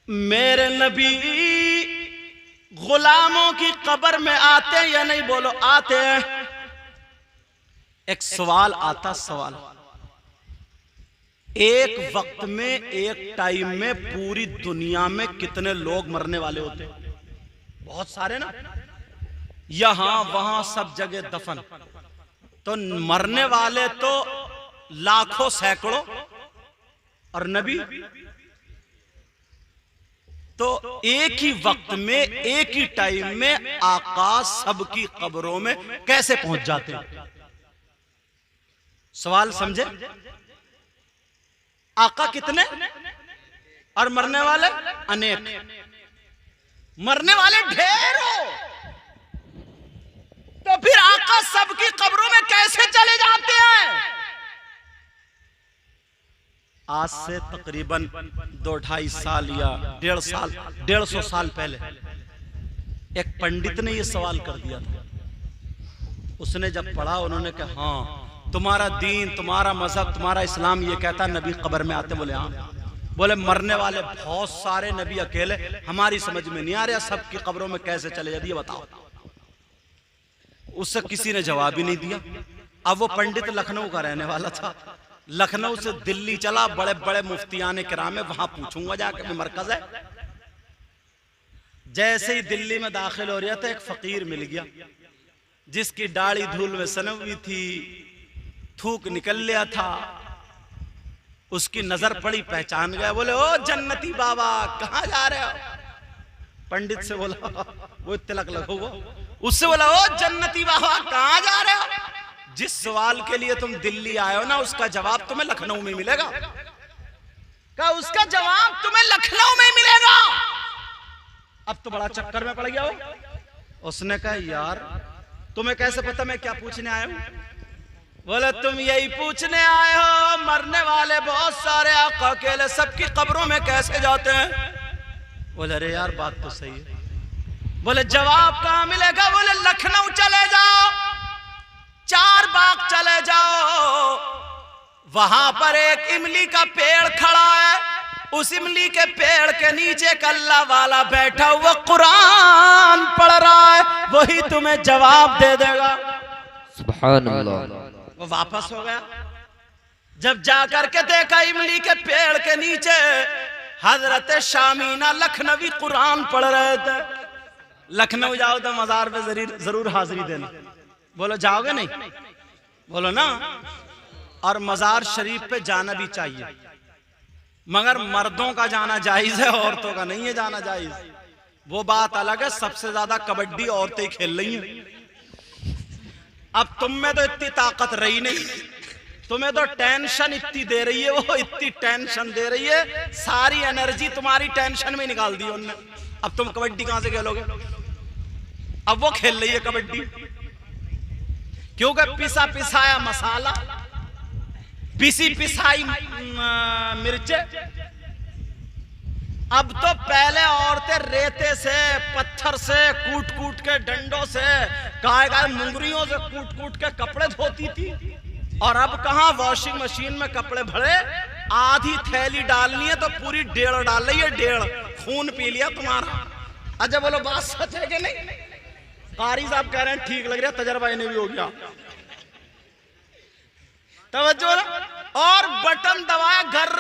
मेरे नबी गुलामों की कब्र में आते या नहीं? बोलो आते हैं। एक सवाल आता, सवाल, एक वक्त में, एक टाइम में पूरी दुनिया में कितने लोग मरने वाले होते? बहुत सारे ना, यहां वहां सब जगह दफन। तो मरने वाले तो लाखों सैकड़ों, और नबी तो एक ही वक्त में, एक ही टाइम में आका सबकी कब्रों में कैसे पहुंच जाते हैं? सवाल समझे? आका कितने और मरने वाले अनेक, मरने वाले ढेरों। तो फिर आका सबकी कब्रों में कैसे चले जाते हैं? आज से तकरीबन 2-2.5 साल या 150 साल पहले एक पंडित ने यह सवाल कर दिया था। उसने जब पढ़ा, उन्होंने कहा हाँ, तुम्हारा दीन, तुम्हारा मजहब, तुम्हारा इस्लाम ये कहता नबी कब्र में आते। बोले हाँ। बोले मरने वाले बहुत सारे, नबी अकेले, हमारी समझ में नहीं आ रहा सबकी कब्रों में कैसे चले जाते, ये बताओ। उससे किसी ने जवाब ही नहीं दिया। अब वो पंडित लखनऊ का रहने वाला था, लखनऊ से दिल्ली चला, बड़े बड़े मुफ्तियाने किराम है, वहां पूछूंगा जाके, भी मरकज है। जैसे ही दिल्ली में दाखिल हो रहा था, एक फकीर मिल गया जिसकी दाढ़ी धूल में सनम हुई थी, थूक निकल लिया था। उसकी नजर पड़ी, पहचान गया। बोले ओ जन्नती बाबा, कहां जा रहे हो? पंडित से बोला, वो तिलक लगोगा, उससे बोला ओ जन्नती बाबा कहां जा रहे हो? जिस सवाल के लिए तुम दिल्ली आए हो ना, उसका जवाब तुम्हें लखनऊ में मिलेगा। क्या उसका जवाब तुम्हें लखनऊ में मिलेगा? अब तो बड़ा चक्कर में पड़ गया हो। उसने कहा यार तुम्हें कैसे पता मैं क्या पूछने आया हूं? बोले तुम यही पूछने आए हो मरने वाले बहुत सारे आका अकेले सबकी कब्रों में कैसे जाते हैं? बोले अरे यार बात तो सही है। बोले जवाब कहां मिलेगा? बोले लखनऊ चले जाओ, चारबाग चले जाओ, वहां पर एक इमली का पेड़ खड़ा है, उस इमली के पेड़ के नीचे एक अल्लाह वाला बैठा हुआ कुरान पढ़ रहा है, वही तुम्हें जवाब दे देगा। सुभान अल्लाह। वो वापस हो गया। जब जाकर के देखा इमली के पेड़ के नीचे हजरत शामीना लखनवी कुरान पढ़ रहे थे। लखनऊ जाओ तो मजार पे जरूर हाजिरी देना। बोलो जाओगे नहीं? बोलो ना। और मजार शरीफ पे जाना भी चाहिए, मगर मर्दों का जाना जायज है, औरतों का नहीं है जाना जायज। वो बात अलग है, सबसे ज्यादा कबड्डी औरतें खेल रही हैं। अब तुम में तो इतनी ताकत रही नहीं, तुम्हें तो टेंशन इतनी दे रही है, वो इतनी टेंशन दे रही है, सारी एनर्जी तुम्हारी टेंशन में निकाल दी उनने। अब तुम कबड्डी कहां से खेलोगे? अब वो खेल रही है कबड्डी, क्योंकि पिसा पिसाया मसाला, पिसी पिसाई मिर्चे। अब तो पहले औरतें रेते से, पत्थर से, कूट कूट के, डंडों से, काय मुंगरियों से कूट कूट के कपड़े धोती थी। और अब कहां, वॉशिंग मशीन में कपड़े भरे, आधी थैली डालनी है तो पूरी 1.5 डाल रही है, 1.5 खून पी लिया तुम्हारा। अच्छा बोलो बात सच है कि नहीं? कारी साहब कह रहे हैं ठीक लग रहा है, तजर्बा इन्हें भी हो गया। तवज्जो ना। और बटन दबाया, घर,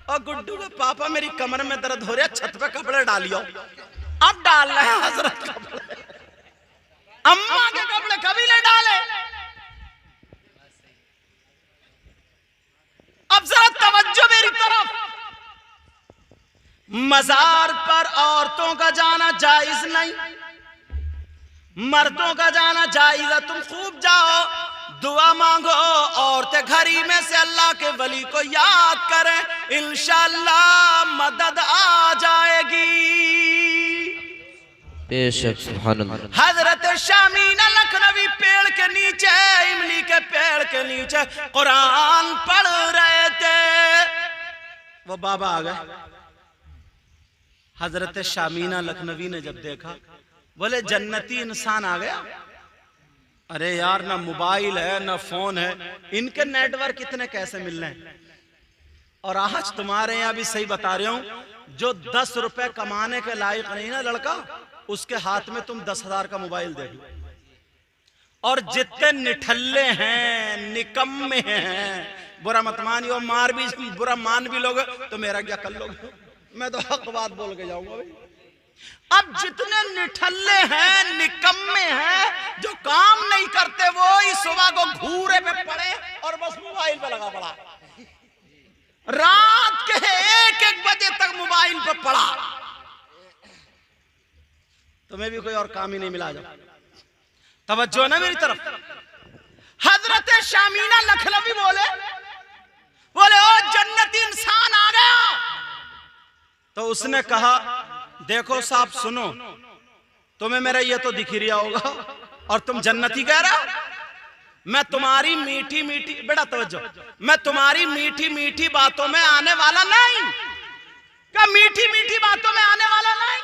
और गुड्डू के पापा मेरी कमर में दर्द हो रहा है, छत पे कपड़े डालियो। अब डाल रहे हैं हजरत कपड़े, अम्मा के कपड़े कभी नहीं डाले। अब जरा तवज्जो मेरी तरफ। मजार पर औरतों का जाना जायज नहीं, मर्दों का जाना जायज है। तुम खूब जाओ, दुआ मांगो, औरतें घरी में से अल्लाह के वली को याद करें, इंशाअल्लाह मदद आ जाएगी। बेशक सुभान अल्लाह। हजरत शामीना लखनवी पेड़ के नीचे, इमली के पेड़ के नीचे कुरान पढ़ रहे थे। वो बाबा आ गए। हजरत शामीना लखनवी ने जब देखा, बोले जन्नती इंसान आ गया। अरे यार ना मोबाइल है ना फोन है, इनके नेटवर्क इतने कैसे मिल रहे हैं? और आज तुम्हारे यहां भी सही बता रहे हूं, जो 10 रुपए कमाने के लायक नहीं ना लड़का, उसके हाथ में तुम 10,000 का मोबाइल दे दो। और जितने निठल्ले हैं, निकम्मे हैं, बुरा मत मानियो, मार भी बुरा मान भी लोगे तो मेरा क्या कर लोगे, मैं तो हक बात बोल के जाऊंगा भाई। अब जितने निठल्ले हैं, निकम्मे हैं, जो काम नहीं करते, वो ही सुबह को घूरे पे पड़े और बस मोबाइल पे लगा पड़ा, रात के 1-1 बजे तक मोबाइल पे पड़ा। तुम्हें भी कोई और काम ही नहीं मिला। जाओ तवज्जो ना मेरी तरफ। हजरत शामीना लखनवी बोले ओ जन्नती इंसान आ गया। तो उसने कहा देखो साहब सुनो, तुम्हें मेरा ये तो दिख ही रहा होगा और तुम जन्नती कह रहा। मैं तुम्हारी मीठी मीठी, बेटा तवज्जो, मैं तुम्हारी मीठी मीठी बातों में आने वाला नहीं। क्या मीठी मीठी बातों में आने वाला नहीं?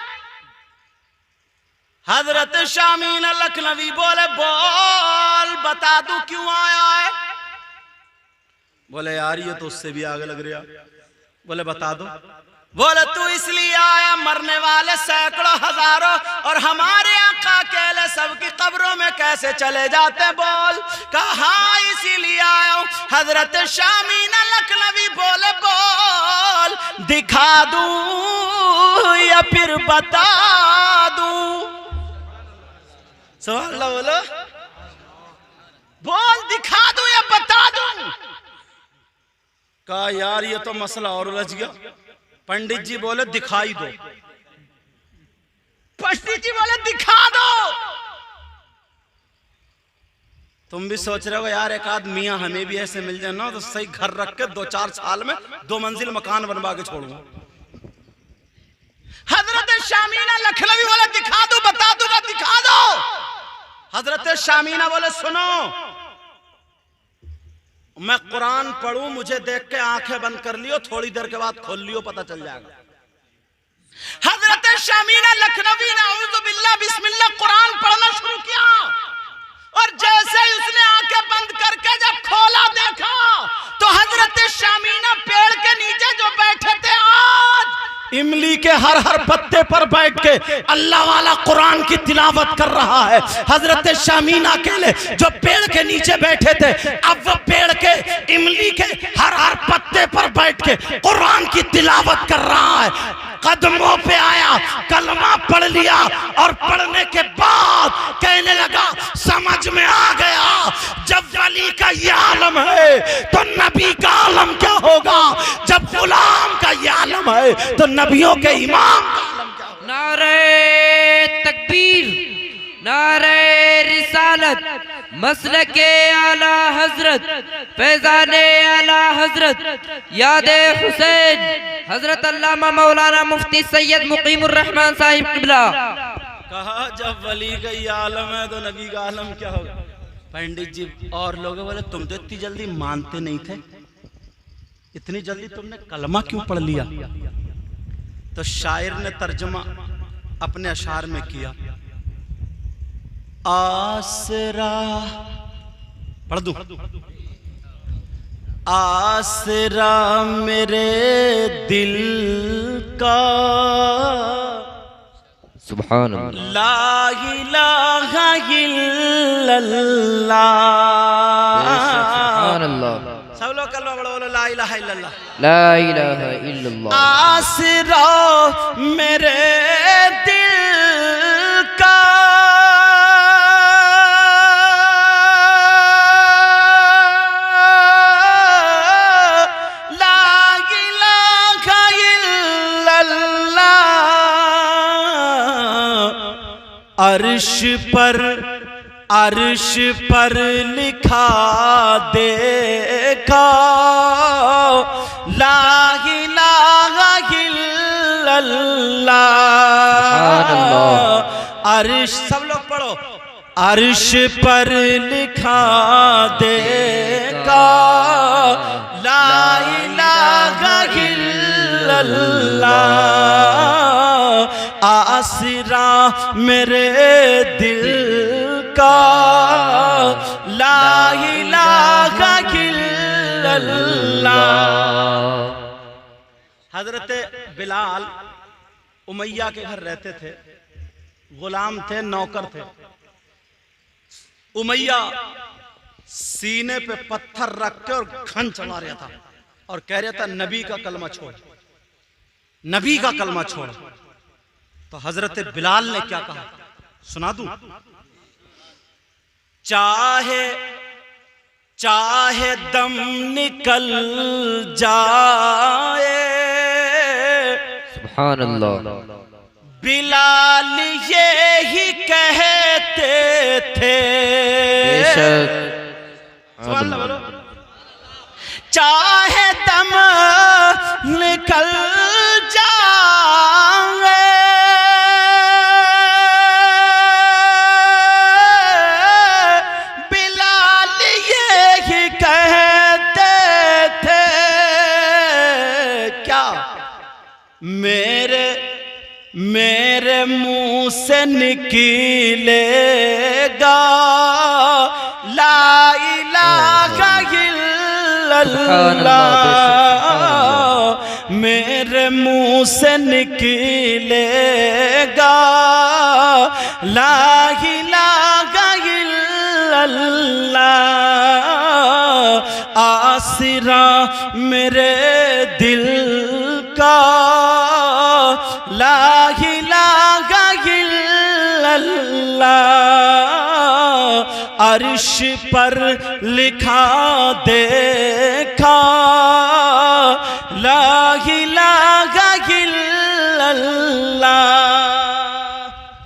हजरत शामीना लखनवी बोले बोल बता दूं क्यों आया है? बोले यार ये तो उससे भी आगे लग रहा। बोले बता दो। बोले तू इसलिए आया, मरने वाले सैकड़ों हजारों और हमारे आका अकेले सबकी कब्रों में कैसे चले जाते? बोल। कहा इसीलिए आया हूं। हजरत शामीना लखनवी बोले बोल दिखा दूं या फिर बता दूं? सवाल बोलो, बोल दिखा दूं या बता दूं? कहा यार ये तो मसला और उलझ गया। पंडित जी बोले दिखाई दो। पंडित जी बोले दिखा दो। तुम भी सोच रहे हो यार एक आध मियां हमें भी ऐसे मिल जाए ना तो सही घर रख के 2-4 साल में 2 मंजिल मकान बनवा के छोड़ूंगा। हजरत शामीना लखनवी बोले दिखा दो, बता दूंगा, दिखा दो। हजरत शामीना बोले सुनो, मैं कुरान पढ़ूं, मुझे देख के आंखें बंद कर लियो, थोड़ी देर के बाद खोल लियो, पता चल जाएगा। हजरत शामीना लखनवी ने औज़ु बिल्लाह बिस्मिल्लाह कुरान पढ़ना शुरू किया और जैसे ही उसने आंखें बंद करके जब खोला देखा तो हजरत शामीना पेड़ के नीचे जो बैठे थे आज इमली के हर हर पत्ते पर बैठ के अल्लाह वाला कुरान की तिलावत कर रहा है। हजरत शामीना अकेले जो पेड़ के नीचे बैठे थे, अब वो पेड़ के इमली के हर हर पत्ते पर बैठ के कुरान की तिलावत कर रहा है। कदमों पे आया, कलमा पढ़ लिया और पढ़ने के बाद कहने लगा समझ में आ गया, जब वली का ये आलम है तो नबी का आलम क्या होगा, जब गुलाम का ये आलम है तो नबियों के इमाम का आलम क्या होगा। नारे तकबीर, नारे रिसालत, मसलके आला हजरत, फैजाने आला हजरत, यादे हुसैन हजरत अल्लामा मौलाना मुफ्ती सैयद मुकीमुर रहमान साहिब किबला। कहा जब वली का ये आलम है तो नबी का आलम क्या होगा। पंडित जी और लोग बोले तुम तो इतनी जल्दी मानते नहीं थे, इतनी जल्दी तुमने कलमा क्यों पढ़ लिया? तो शायर ने तर्जुमा अपने अशार में किया, आसरा पढ़ दूं, आसरा मेरे दिल का सुभान अल्लाह, ला इलाहा इल्लल्लाह। सुभान अल्लाह, सब लोग कलमा पढ़ो, बोलो ला इलाहा इल्लल्लाह, ला इलाहा इल्लल्लाह। आसरा मेरे दिल का अर्श पर लिखा देखा, ला इलाहा इल्लल्लाह। अर्श, सब लोग पढ़ो, अर्श पर लिखा देखा, ला इलाहा इल्लल्लाह। आसरा मेरे दिल का, ला इलाहा इल्लल्लाह। हजरत बिलाल उमैया के घर रहते थे, गुलाम थे, नौकर थे। उमैया सीने पे पत्थर रख के और घन चला रहा था और कह रहा था नबी का कलमा छोड़, नबी का कलमा छोड़। तो हजरत बिलाल ने क्या कहा, सुना दूं? चाहे चाहे दम निकल जाए, सुभान अल्लाह। बिलाल ये ही कहते थे, बेशक। सुभान अल्लाह बोलो। चाहे दम निकल जाए, बिलाल ये ही कहते थे, क्या मेरे मुंह से निकलेगा ला इलाहा इल्लल्लाह, मेरे मुंह से निकलेगा ला इलाहा इल्लल्लाह। आसरा मेरे दिल का ला इलाहा इल्लल्लाह, अर्श पर लिखा देखा ला इलाहा इल्लल्लाह।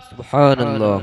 सुभान अल्लाह।